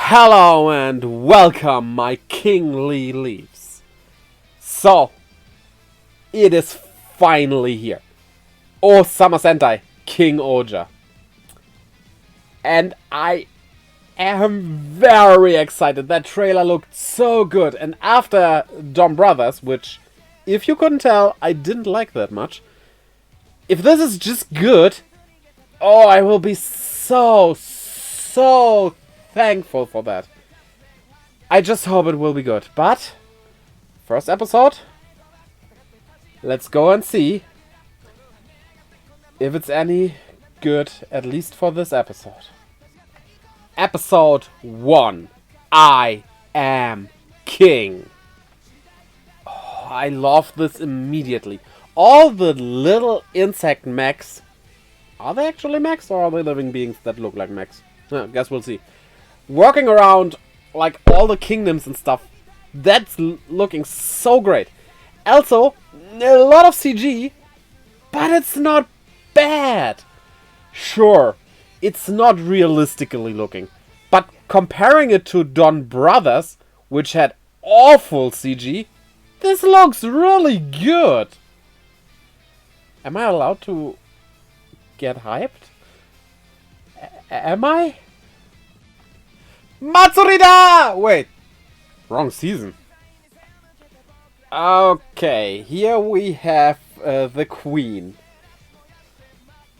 Hello and welcome, my kingly leaves. So, it is finally here. Ohsama Sentai, KingOhger. And I am very excited. That trailer looked so good. And after Dom Brothers, which, if you couldn't tell, I didn't like that much. If this is just good, oh, I will be so thankful for that. I just hope it will be good. But, first episode, let's go and see if it's any good, at least for this episode. Episode 1. I am king. Oh, I love this immediately. All the little insect mechs. Are they actually mechs or are they living beings that look like mechs? I guess we'll see. Working around like all the kingdoms and stuff. That's looking so great. Also, a lot of CG, but it's not bad. Sure, it's not realistically looking, but comparing it to Don Brothers, which had awful CG, this looks really good. Am I allowed to get hyped? Am I? Matsurida! Wait, wrong season. Okay, here we have the queen.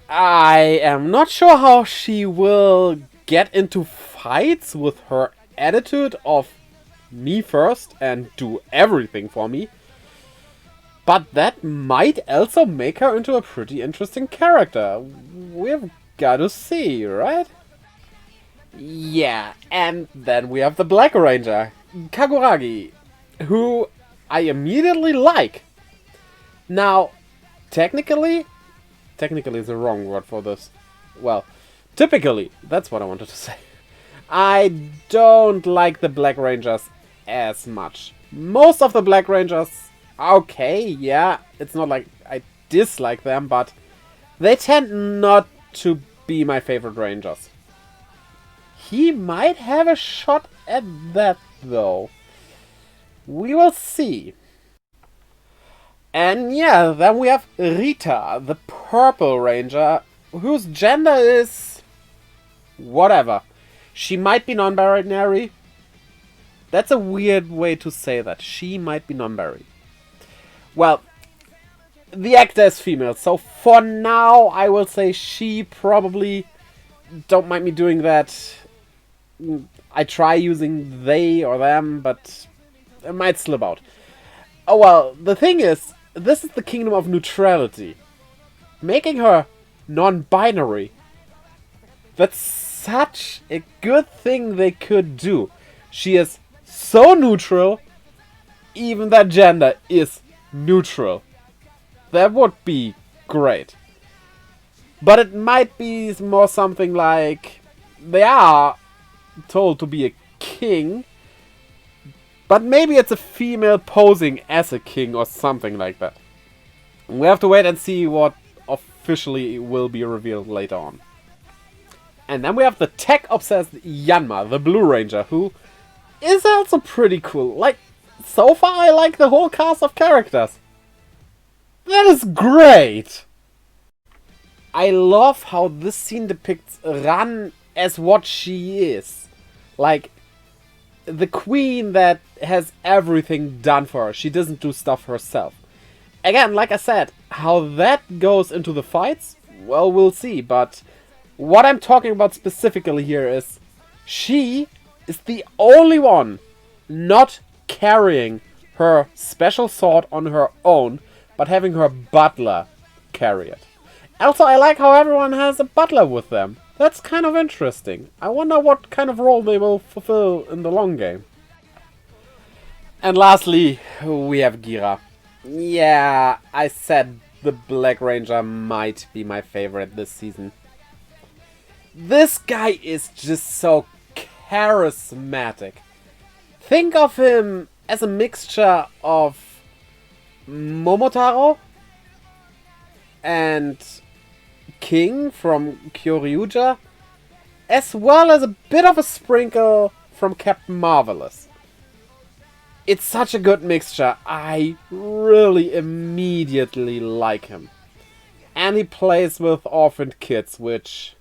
I am not sure how she will get into fights with her attitude of me first and do everything for me. But that might also make her into a pretty interesting character. We've got to see, right? Yeah, and then we have the Black Ranger, Kaguragi, who I immediately like. Now, technically is the wrong word for this. Well, typically, that's what I wanted to say. I don't like the Black Rangers as much. Most of the Black Rangers, okay, yeah, it's not like I dislike them, but they tend not to be my favorite Rangers. He might have a shot at that, though. We will see. And yeah, then we have Rita, the Purple Ranger, whose gender is whatever. She might be non-binary. That's a weird way to say that. She might be non-binary. Well, the actor is female, so for now I will say she probably. Don't mind me doing that. I try using they or them, but it might slip out. Oh well, the thing is, this is the kingdom of neutrality. Making her non-binary. That's such a good thing they could do. She is so neutral, even that gender is neutral. That would be great. But it might be more something like they are told to be a king, but maybe it's a female posing as a king or something like that. We have to wait and see what officially will be revealed later on. And then we have the tech-obsessed Yanma, the Blue Ranger, who is also pretty cool. Like, so far I like the whole cast of characters. That is great! I love how this scene depicts Ran as what she is. Like, the queen that has everything done for her. She doesn't do stuff herself. Again, like I said, how that goes into the fights, well, we'll see. But what I'm talking about specifically here is she is the only one not carrying her special sword on her own, but having her butler carry it. Also, I like how everyone has a butler with them. That's kind of interesting. I wonder what kind of role they will fulfill in the long game. And lastly, we have Gira. Yeah, I said the Black Ranger might be my favorite this season. This guy is just so charismatic. Think of him as a mixture of Momotaro and King from KingOhger, as well as a bit of a sprinkle from Captain Marvelous. It's such a good mixture. I really immediately like him. And he plays with orphaned kids, which...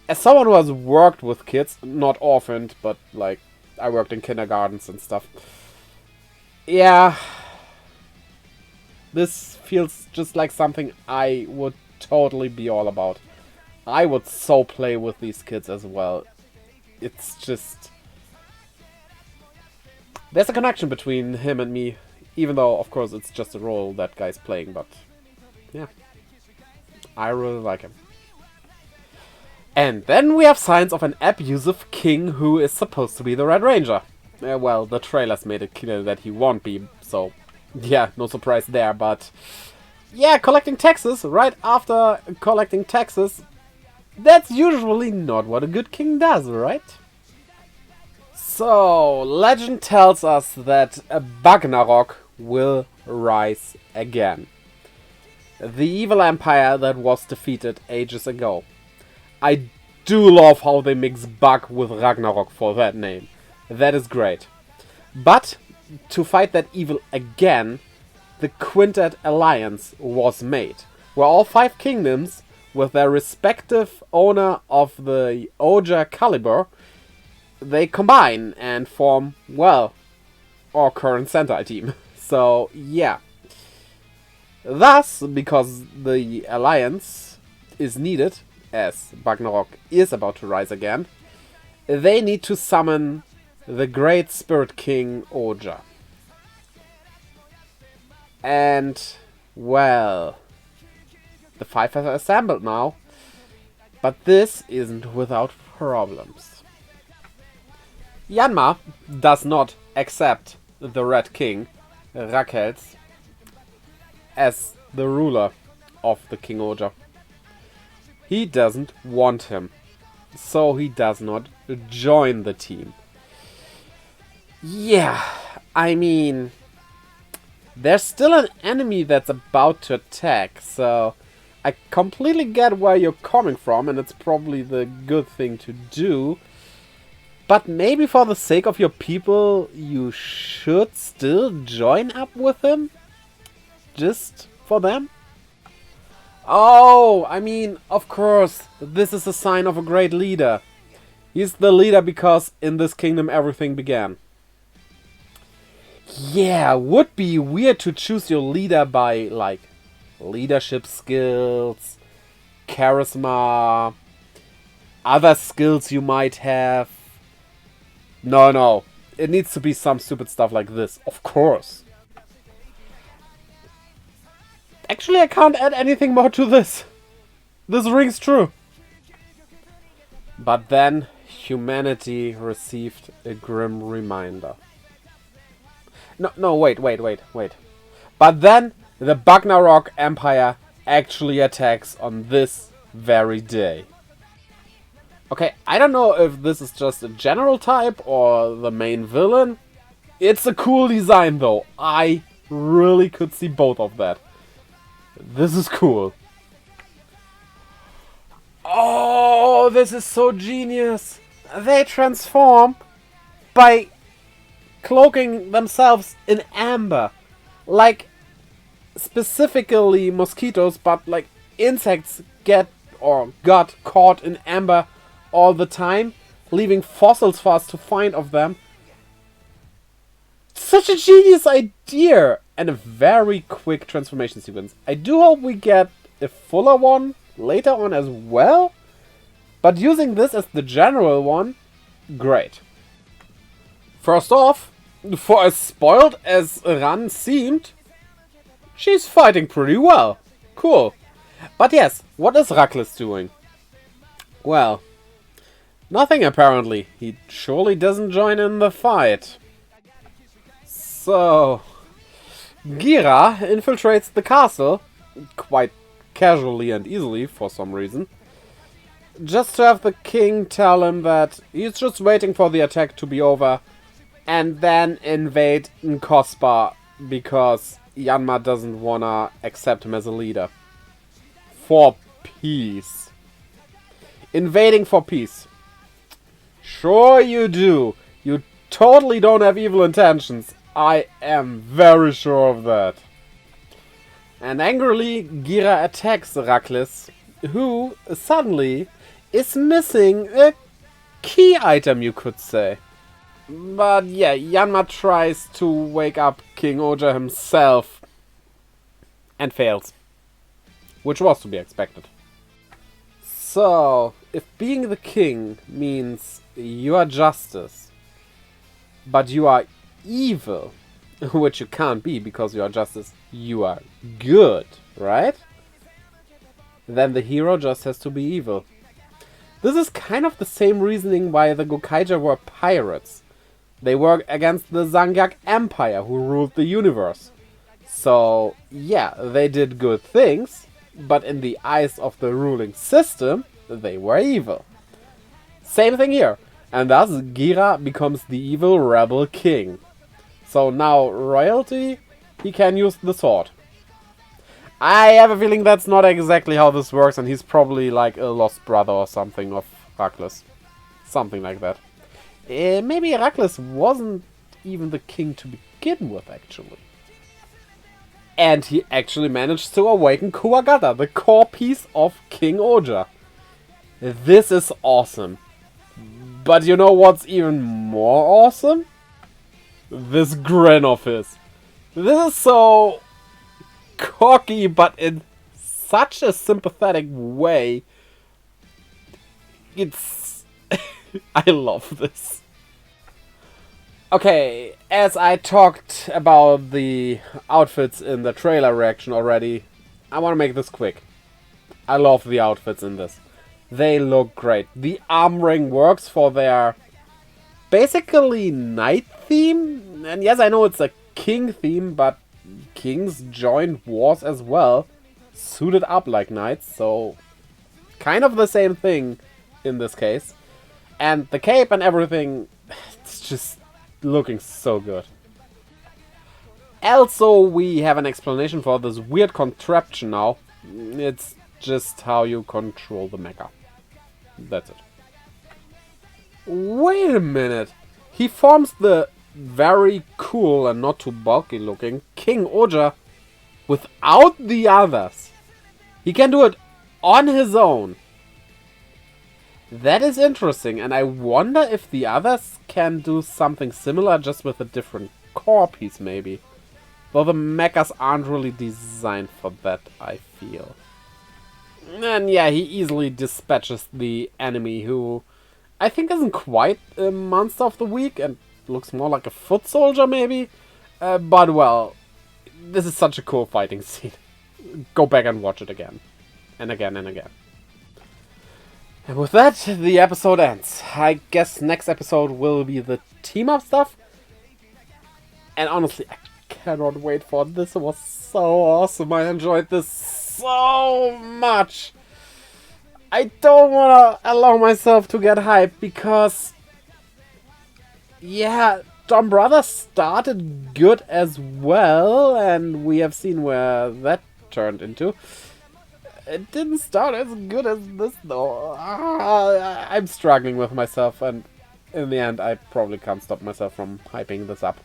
As someone who has worked with kids, not orphaned, but like, I worked in kindergartens and stuff. Yeah. This feels just like something I would totally be all about. I would so play with these kids as well. It's just... There's a connection between him and me, even though, of course, it's just a role that guy's playing, but... Yeah. I really like him. And then we have signs of an abusive king who is supposed to be the Red Ranger. Well, the trailers made it clear that he won't be, so... Yeah, no surprise there, but... Yeah, collecting taxes right after collecting taxes... That's usually not what a good king does, right? So, legend tells us that a Bagnarok will rise again. The evil empire that was defeated ages ago. I do love how they mix Bug with Ragnarok for that name. That is great. But, to fight that evil again, the Quintet Alliance was made, where all 5 kingdoms, with their respective owner of the Ohsama caliber, they combine and form, well, our current Sentai team. So, yeah. Thus, because the alliance is needed, as Bagnarok is about to rise again, they need to summon the great spirit king KingOhger. And, well, the 5 have assembled now, but this isn't without problems. Yanma does not accept the Red King, Rakels, as the ruler of the KingOhger. He doesn't want him, so he does not join the team. Yeah, I mean, there's still an enemy that's about to attack, so I completely get where you're coming from, and it's probably the good thing to do. But maybe for the sake of your people, you should still join up with him? Just for them? Oh, I mean, of course, this is a sign of a great leader. He's the leader because in this kingdom everything began. Yeah, would be weird to choose your leader by, like, leadership skills, charisma, other skills you might have. No, it needs to be some stupid stuff like this, of course. Actually, I can't add anything more to this. This rings true. But then, humanity received a grim reminder. No, wait. But then, the Bagnarok Empire actually attacks on this very day. Okay, I don't know if this is just a general type or the main villain. It's a cool design though. I really could see both of that. This is cool. Oh, this is so genius. They transform by cloaking themselves in amber. Like, specifically mosquitoes, but like insects get or got caught in amber all the time, leaving fossils for us to find of them. Such a genius idea! And a very quick transformation sequence. I do hope we get a fuller one later on as well. But using this as the general one, great. First off, for as spoiled as Ran seemed, she's fighting pretty well. Cool. But yes, what is Rakles doing? Well, nothing apparently. He surely doesn't join in the fight. So, Gira infiltrates the castle, quite casually and easily for some reason, just to have the king tell him that he's just waiting for the attack to be over, and then invade Nkospa because Yanma doesn't wanna accept him as a leader. For peace. Invading for peace. sure you do. You totally don't have evil intentions. I am very sure of that. And angrily, Gira attacks Raklis, who suddenly is missing a key item, you could say. But yeah, Yanma tries to wake up KingOhger himself and fails, which was to be expected. So, if being the king means you are justice, but you are evil, which you can't be because you are justice, you are good, right? Then the hero just has to be evil. This is kind of the same reasoning why the Gokaiger were pirates. They were against the Zangyak Empire who ruled the universe. So, yeah, they did good things, but in the eyes of the ruling system, they were evil. Same thing here, and thus Gira becomes the evil rebel king. So now, royalty, he can use the sword. I have a feeling that's not exactly how this works, and he's probably like a lost brother or something of Raklis. Something like that. Maybe Raklis wasn't even the king to begin with, actually. And he actually managed to awaken Kuwagata, the core piece of KingOhger. This is awesome. But you know what's even more awesome? This grin of his. This is so cocky, but in such a sympathetic way. It's... I love this. Okay, as I talked about the outfits in the trailer reaction already, I want to make this quick. I love the outfits in this. They look great. The arm ring works for their basically knight theme. And yes, I know it's a king theme, but kings joined wars as well, suited up like knights, so kind of the same thing in this case. And the cape and everything, it's just looking so good. Also, we have an explanation for this weird contraption now. It's just how you control the mecha. That's it. Wait a minute. He forms the very cool and not too bulky looking KingOhger without the others. He can do it on his own. That is interesting, and I wonder if the others can do something similar just with a different core piece maybe. Though the mechas aren't really designed for that, I feel. And yeah, he easily dispatches the enemy who I think isn't quite a monster of the week and looks more like a foot soldier maybe. But well, this is such a cool fighting scene. Go back and watch it again. And again and again. And with that, the episode ends. I guess next episode will be the team-up stuff. And honestly, I cannot wait for it. This was so awesome. I enjoyed this so much. I don't want to allow myself to get hyped because... yeah, Dom Brothers started good as well. And we have seen where that turned into. It didn't start as good as this though. I'm struggling with myself, and in the end I probably can't stop myself from hyping this up.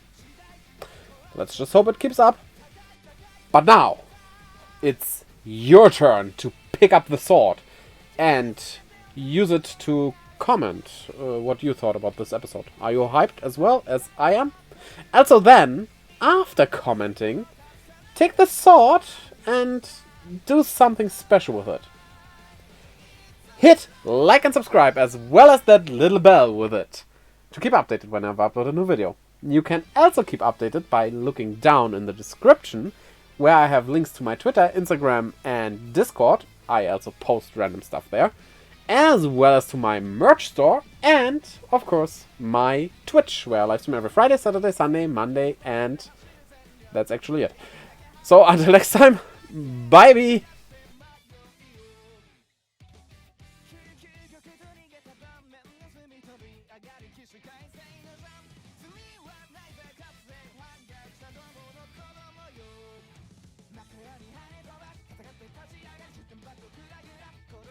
Let's just hope it keeps up. But now, it's your turn to pick up the sword and use it to comment what you thought about this episode. Are you hyped as well as I am? Also then, after commenting, take the sword and do something special with it. Hit like and subscribe as well as that little bell with it to keep updated whenever I upload a new video. You can also keep updated by looking down in the description where I have links to my Twitter, Instagram and Discord. I also post random stuff there. As well as to my merch store and, of course, my Twitch where I live stream every Friday, Saturday, Sunday, Monday, and that's actually it. So until next time, bye-bye!